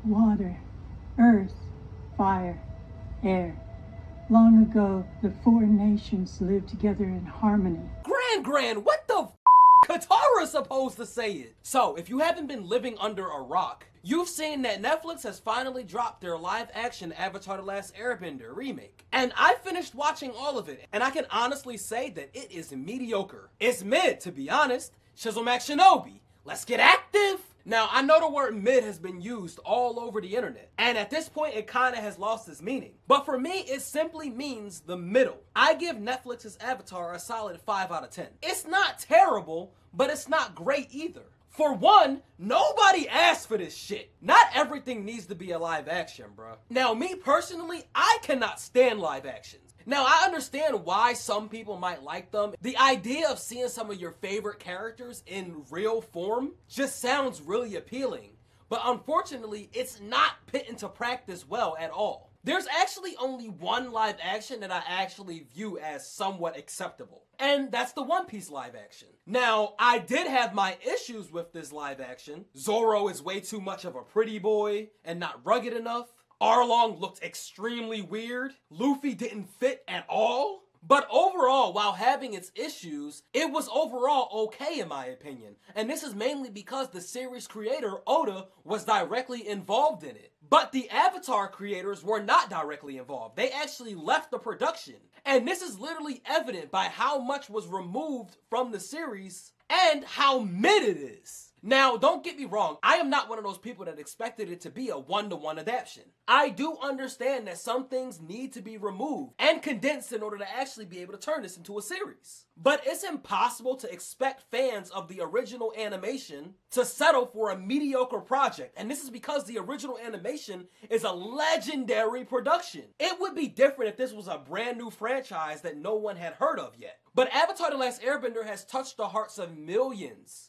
water, earth, fire, air. Long ago, the four nations lived together in harmony. Gran, what the Katara's supposed to say it? So, if you haven't been living under a rock, you've seen that Netflix has finally dropped their live-action Avatar The Last Airbender remake. And I finished watching all of it, and I can honestly say that it is mediocre. It's mid, to be honest. Shizzlemac Shinobi, let's get active! Now, I know the word mid has been used all over the internet, and at this point it kinda has lost its meaning. But for me, it simply means the middle. I give Netflix's Avatar a solid 5 out of 10. It's not terrible, but it's not great either. For one, nobody asked for this shit. Not everything needs to be a live action, bruh. Now, me personally, I cannot stand live actions. Now, I understand why some people might like them. The idea of seeing some of your favorite characters in real form just sounds really appealing. But unfortunately, it's not put into practice well at all. There's actually only one live action that I actually view as somewhat acceptable, and that's the One Piece live action. Now, I did have my issues with this live action. Zoro is way too much of a pretty boy and not rugged enough. Arlong looked extremely weird. Luffy didn't fit at all. But overall, while having its issues, it was overall okay in my opinion. And this is mainly because the series creator, Oda, was directly involved in it. But the Avatar creators were not directly involved. They actually left the production. And this is literally evident by how much was removed from the series and how mid it is. Now, don't get me wrong, I am not one of those people that expected it to be a one-to-one adaptation. I do understand that some things need to be removed and condensed in order to actually be able to turn this into a series. But it's impossible to expect fans of the original animation to settle for a mediocre project, and this is because the original animation is a legendary production. It would be different if this was a brand new franchise that no one had heard of yet. But Avatar The Last Airbender has touched the hearts of millions.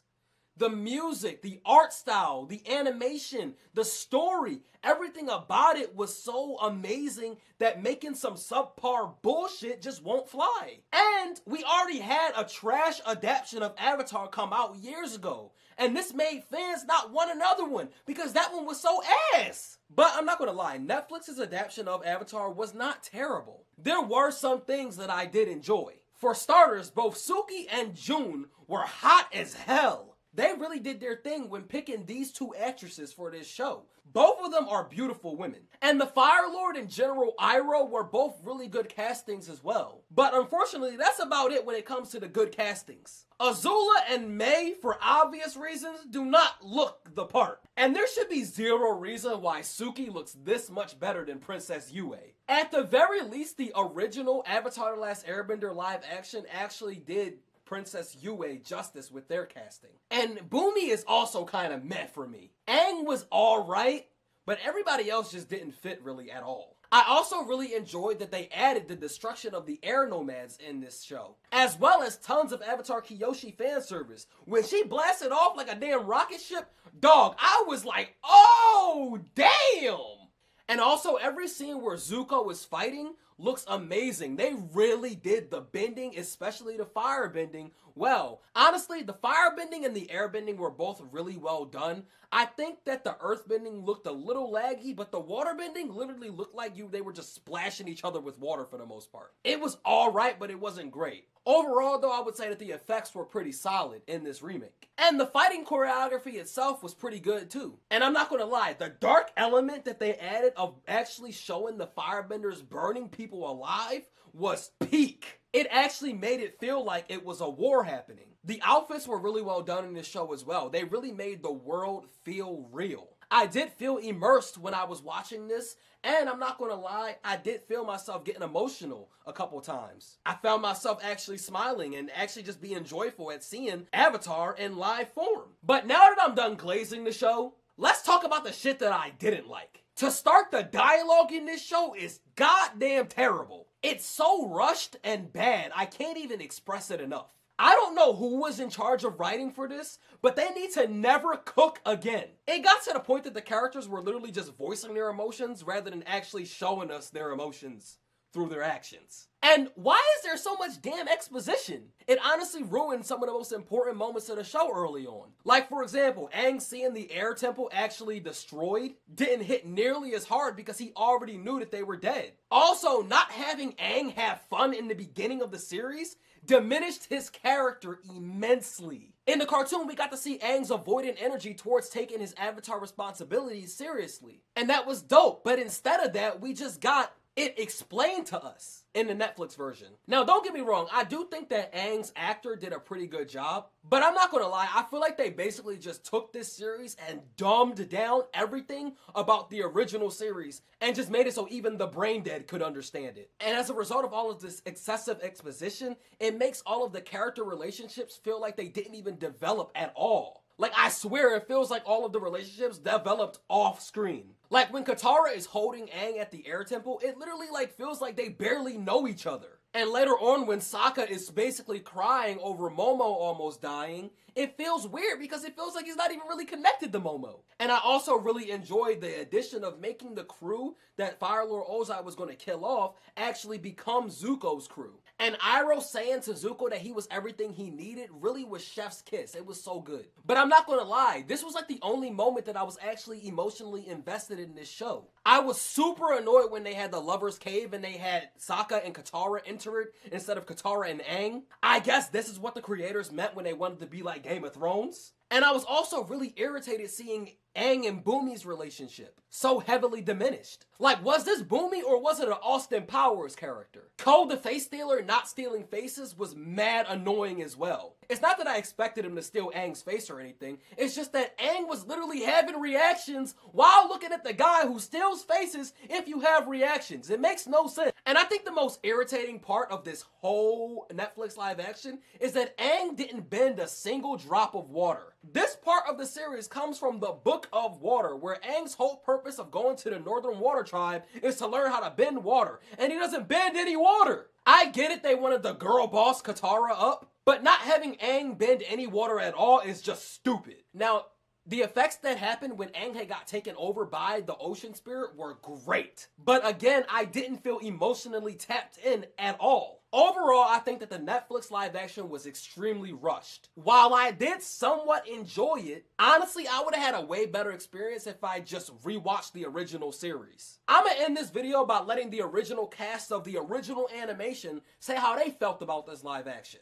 The music, the art style, the animation, the story, everything about it was so amazing that making some subpar bullshit just won't fly. And we already had a trash adaptation of Avatar come out years ago. And this made fans not want another one because that one was so ass. But I'm not gonna lie, Netflix's adaptation of Avatar was not terrible. There were some things that I did enjoy. For starters, both Suki and June were hot as hell. They really did their thing when picking these two actresses for this show. Both of them are beautiful women. And the Fire Lord and General Iroh were both really good castings as well. But unfortunately, that's about it when it comes to the good castings. Azula and Mai, for obvious reasons, do not look the part. And there should be zero reason why Suki looks this much better than Princess Yue. At the very least, the original Avatar The Last Airbender live action actually did Princess Yue justice with their casting. And Boomy is also kind of meh for me. Aang was alright, but everybody else just didn't fit really at all. I also really enjoyed that they added the destruction of the air nomads in this show, as well as tons of Avatar Kyoshi fan service. When she blasted off like a damn rocket ship, dog, I was like, oh, damn! And also, every scene where Zuko is fighting looks amazing. They really did the bending, especially the fire bending, well. Honestly, the fire bending and the air bending were both really well done. I think that the earth bending looked a little laggy, but the water bending literally looked like they were just splashing each other with water for the most part. It was alright, but it wasn't great. Overall, though, I would say that the effects were pretty solid in this remake. And the fighting choreography itself was pretty good, too. And I'm not gonna lie, the dark element that they added of actually showing the firebenders burning people alive was peak. It actually made it feel like it was a war happening. The outfits were really well done in this show as well. They really made the world feel real. I did feel immersed when I was watching this, and I'm not gonna lie, I did feel myself getting emotional a couple times. I found myself actually smiling and actually just being joyful at seeing Avatar in live form. But now that I'm done glazing the show, let's talk about the shit that I didn't like. To start, the dialogue in this show is goddamn terrible. It's so rushed and bad, I can't even express it enough. I don't know who was in charge of writing for this, but they need to never cook again. It got to the point that the characters were literally just voicing their emotions rather than actually showing us their emotions through their actions. And why is there so much damn exposition? It honestly ruined some of the most important moments of the show early on. Like, for example, Aang seeing the air temple actually destroyed didn't hit nearly as hard because he already knew that they were dead. Also, not having Aang have fun in the beginning of the series diminished his character immensely. In the cartoon, we got to see Aang's avoidant energy towards taking his Avatar responsibilities seriously. And that was dope, but instead of that, we just got it explained to us in the Netflix version. Now, don't get me wrong, I do think that Aang's actor did a pretty good job, but I'm not gonna lie, I feel like they basically just took this series and dumbed down everything about the original series and just made it so even the brain dead could understand it. And as a result of all of this excessive exposition, it makes all of the character relationships feel like they didn't even develop at all. Like, I swear it feels like all of the relationships developed off screen. Like, when Katara is holding Aang at the air temple, it literally like feels like they barely know each other. And later on, when Sokka is basically crying over Momo almost dying, it feels weird because it feels like he's not even really connected to Momo. And I also really enjoyed the addition of making the crew that Fire Lord Ozai was going to kill off actually become Zuko's crew. And Iroh saying to Zuko that he was everything he needed really was chef's kiss. It was so good. But I'm not gonna lie, this was like the only moment that I was actually emotionally invested in this show. I was super annoyed when they had the Lover's Cave and they had Sokka and Katara enter it instead of Katara and Aang. I guess this is what the creators meant when they wanted to be like Game of Thrones. And I was also really irritated seeing Aang and Bumi's relationship so heavily diminished. Like, was this Bumi or was it an Austin Powers character? Cole the face stealer not stealing faces was mad annoying as well. It's not that I expected him to steal Aang's face or anything, it's just that Aang was literally having reactions while looking at the guy who steals faces if you have reactions. It makes no sense. And I think the most irritating part of this whole Netflix live action is that Aang didn't bend a single drop of water. This part of the series comes from the Book of Water, where Aang's whole purpose of going to the Northern Water Tribe is to learn how to bend water, and he doesn't bend any water. I get it, they wanted the girl boss Katara up, but not having Aang bend any water at all is just stupid. Now, the effects that happened when Aang had got taken over by the ocean spirit were great. But again, I didn't feel emotionally tapped in at all. Overall, I think that the Netflix live action was extremely rushed. While I did somewhat enjoy it, honestly, I would have had a way better experience if I just rewatched the original series. I'm gonna end this video by letting the original cast of the original animation say how they felt about this live action.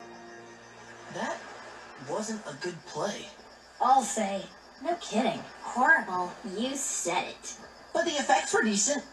That wasn't a good play. I'll say, no kidding. Horrible. You said it. But the effects were decent.